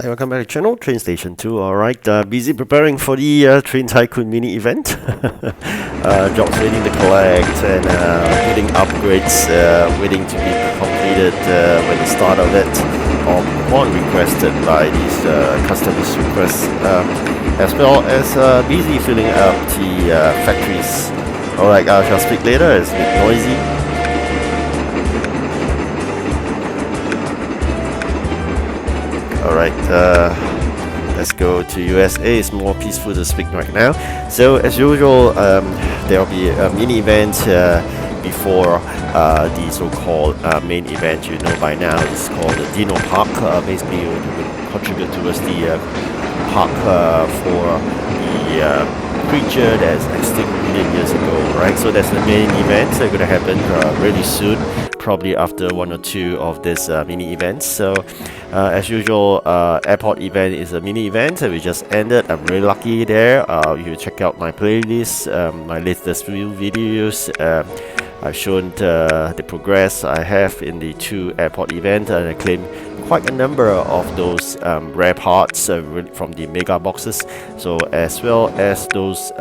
Hi, welcome back to the channel, TrainStation 2. Alright, busy preparing for the Train Tycoon mini event. Jobs waiting to collect and getting upgrades waiting to be completed when the start of it or upon requested by these customers' requests, as well as busy filling up the factories. Alright, I shall speak later, it's a bit noisy. Alright, let's go to USA. It's more peaceful to speak right now. So as usual, there will be a mini event before the so-called main event. You know by now it's called the Dino Park. Basically it will contribute towards the park for the creature that's extinct million years ago, right? So that's the main event. It's going to happen really soon, probably after one or two of this mini events. So as usual, airport event is a mini event we just ended. I'm really lucky there. You check out my playlist, my latest few videos. I've shown the progress I have in the two airport events, and I claimed quite a number of those rare parts from the mega boxes, so as well as those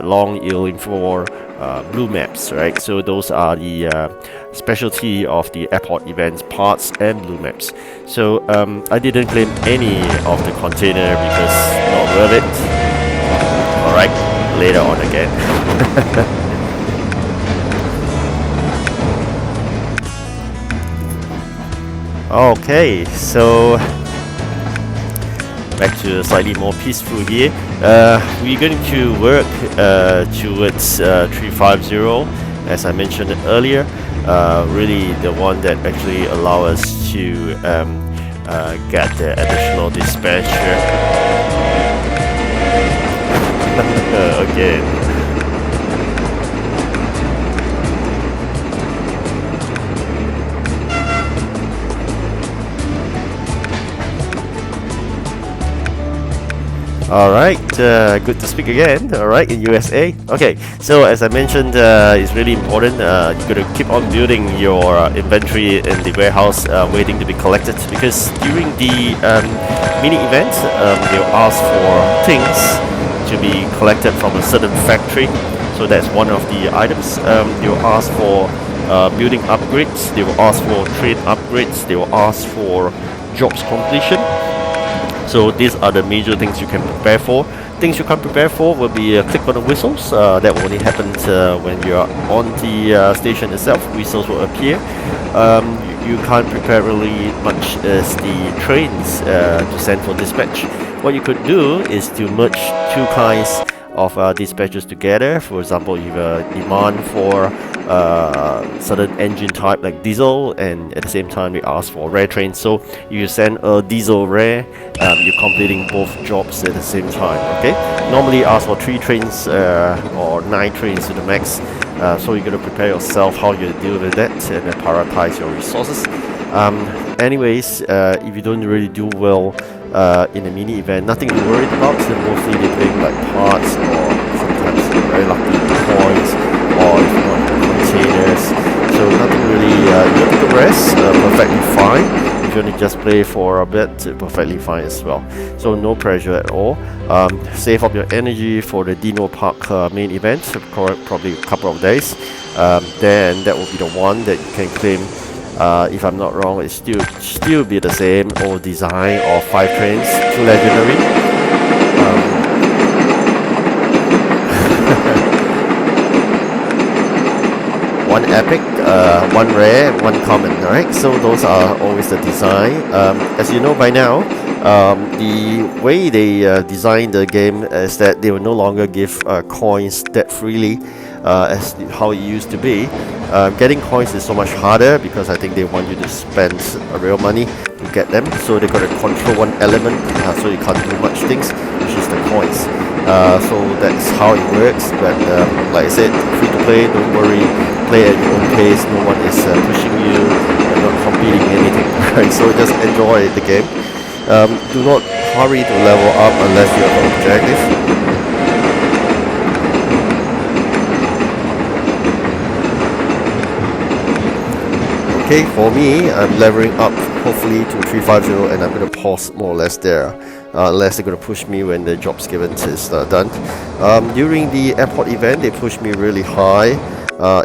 long yielding for blue maps, right? So those are the specialty of the airport events, parts and blue maps. So I didn't claim any of the container because not worth it. Alright, later on again. Okay, so back to slightly more peaceful here. We're going to work towards 350, as I mentioned earlier. Really the one that actually allow us to get the additional dispatcher. Again. Alright, good to speak again, alright, in USA. Okay, so as I mentioned, it's really important, you're going to keep on building your inventory in the warehouse waiting to be collected, because during the mini event, they'll ask for things to be collected from a certain factory. So that's one of the items. They'll ask for building upgrades, they will ask for trade upgrades, they will ask for jobs completion. So these are the major things you can prepare for. Things you can't prepare for will be click on the whistles. That will only happen when you're on the station itself. Whistles will appear. You can't prepare really much as the trains to send for dispatch. What you could do is to merge two kinds of dispatches together. For example, you have a demand for certain engine type like diesel, and at the same time we ask for rare trains. So you send a diesel rare, you're completing both jobs at the same time. Okay, normally ask for 3 trains or 9 trains to the max. So you're going to prepare yourself how you deal with that and prioritize your resources. Anyways, if you don't really do well in a mini event, nothing to worry about. So mostly they're playing like parts, or sometimes very lucky coins, or if not containers. So nothing really, you don't take a rest, perfectly fine. If you want to just play for a bit, perfectly fine as well. So no pressure at all. Save up your energy for the Dino Park main event, probably a couple of days. Then that will be the one that you can claim. If I'm not wrong, it still be the same old design of 5 trains, 2 legendary. One epic, 1 rare, 1 common, alright? So those are always the design. As you know by now, the way they design the game is that they will no longer give coins that freely as how it used to be. Getting coins is so much harder because I think they want you to spend real money to get them. So they got to control one element, so you can't do much things, which is the coins. So that's how it works. But like I said, free to play, don't worry. Play at your own pace, no one is pushing you, you're not competing anything, right? So just enjoy the game. Do not hurry to level up unless you have an objective. Okay, for me, I'm levering up hopefully to 350, and I'm going to pause more or less there, unless they're going to push me when the job's given is done. During the airport event, they pushed me really high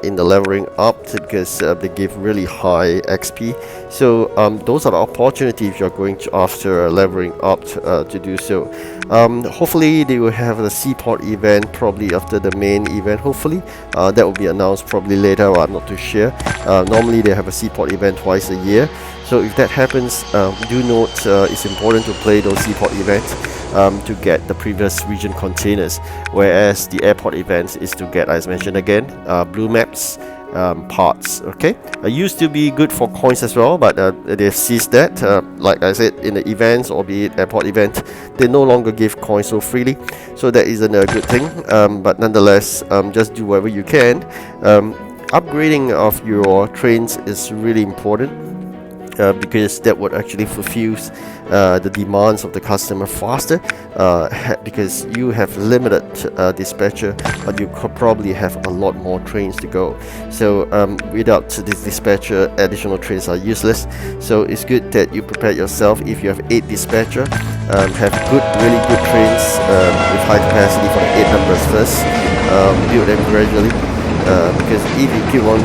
in the levering up because they give really high XP. So those are the opportunities if you're going to after levering up to do so. Hopefully they will have the seaport event probably after the main event. Hopefully that will be announced probably later. I'm not too sure. Normally they have a seaport event twice a year. So if that happens, do note it's important to play those seaport events to get the previous region containers, whereas the airport events is to get, as mentioned again, blue maps, parts. Okay, used to be good for coins as well, but they've ceased that. Like I said, in the events or be it airport event, they no longer give coins so freely, so that isn't a good thing. But nonetheless, just do whatever you can. Upgrading of your trains is really important. Because that would actually fulfill the demands of the customer faster, because you have limited dispatcher, but you could probably have a lot more trains to go. So without this dispatcher, additional trains are useless. So it's good that you prepare yourself. If you have 8 dispatcher, have really good trains with high capacity for the 8 numbers first. Build them gradually, because if you keep on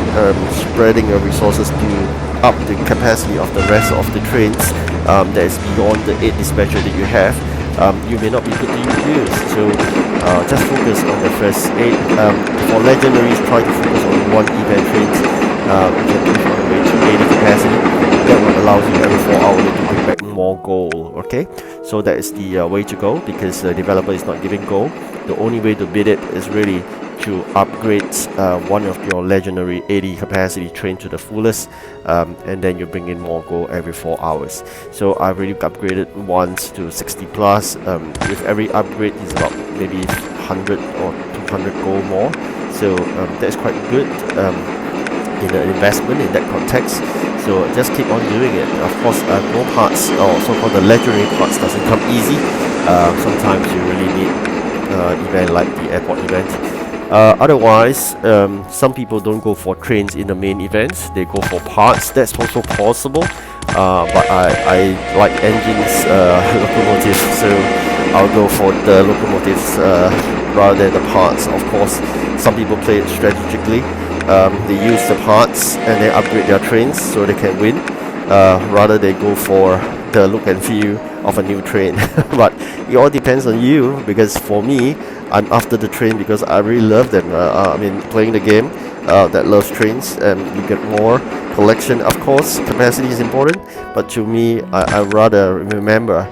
spreading your resources to up the capacity of the rest of the trains that is beyond the 8 dispatcher that you have, you may not be able to use. So just focus on the first 8. For legendaries, try to focus on 1 event trains. You can push all the way to 80 capacity. That will allow you every 4 hours to bring back more gold. Okay, so that is the way to go, because the developer is not giving gold. The only way to beat it is really to upgrade one of your legendary 80 capacity train to the fullest, and then you bring in more gold every 4 hours. So I've already upgraded once to 60 plus. With every upgrade is about maybe 100 or 200 gold more. So that's quite good in the investment in that context. So just keep on doing it. Of course, no parts or so-called the legendary parts doesn't come easy. Sometimes you really need event like the airport event. Otherwise, some people don't go for trains in the main events, they go for parts. That's also possible, but I like engines, locomotives, so I'll go for the locomotives rather than the parts. Of course, some people play it strategically. They use the parts and they upgrade their trains so they can win, rather they go for the look and feel of a new train. But it all depends on you, because for me, I'm after the train because I really love them. I mean, playing the game that loves trains, you get more collection. Of course, capacity is important, but to me, I rather remember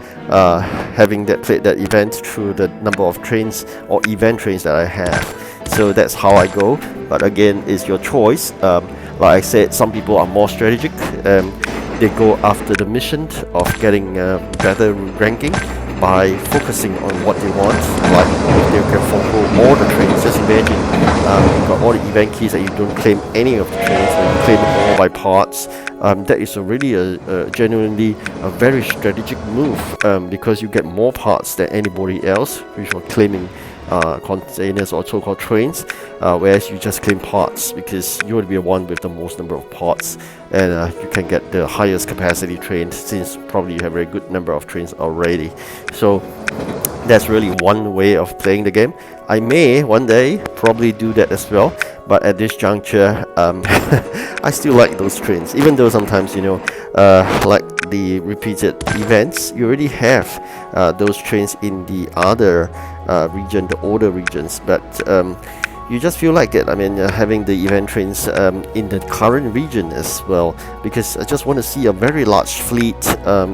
having played that event through the number of trains or event trains that I have. So that's how I go. But again, it's your choice. Like I said, some people are more strategic. They go after the mission of getting better ranking by focusing on what they want. Like if they can follow all the trains, just imagine you've got all the event keys that you don't claim any of the trains, and you claim them all by parts. That is genuinely a very strategic move, because you get more parts than anybody else which are claiming containers or so-called trains, whereas you just claim parts because you would be the one with the most number of parts, and you can get the highest capacity train since probably you have a very good number of trains already. So that's really one way of playing the game. I may one day probably do that as well, but at this juncture, I still like those trains, even though sometimes, like the repeated events, you already have those trains in the other region, the older regions, but you just feel like it. I mean, having the event trains in the current region as well, because I just want to see a very large fleet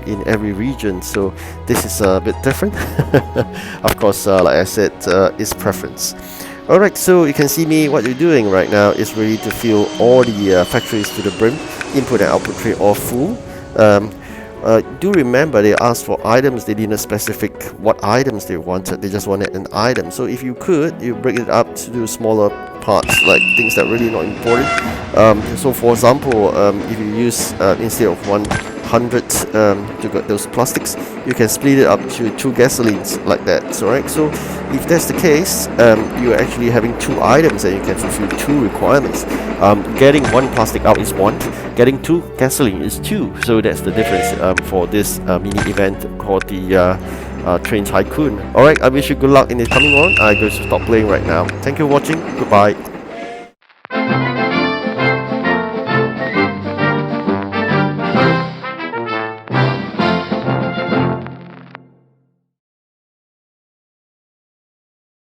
in every region. So this is a bit different. Of course, like I said, it's preference. Alright, so you can see me, what you're doing right now is really to fill all the factories to the brim, input and output tray all full. Do remember they asked for items, they didn't specify what items they wanted, they just wanted an item. So if you could, you break it up to do smaller parts, like things that really not important. So for example, if you use instead of one 100 to get those plastics, you can split it up to 2 gasolines like that. So, right, so if that's the case, you're actually having 2 items and you can fulfill 2 requirements. Getting 1 plastic out is 1, getting 2 gasoline is 2. So that's the difference for this mini event called the Train Tycoon. Alright, I wish you good luck in the coming one. I'm going to stop playing right now. Thank you for watching. Goodbye.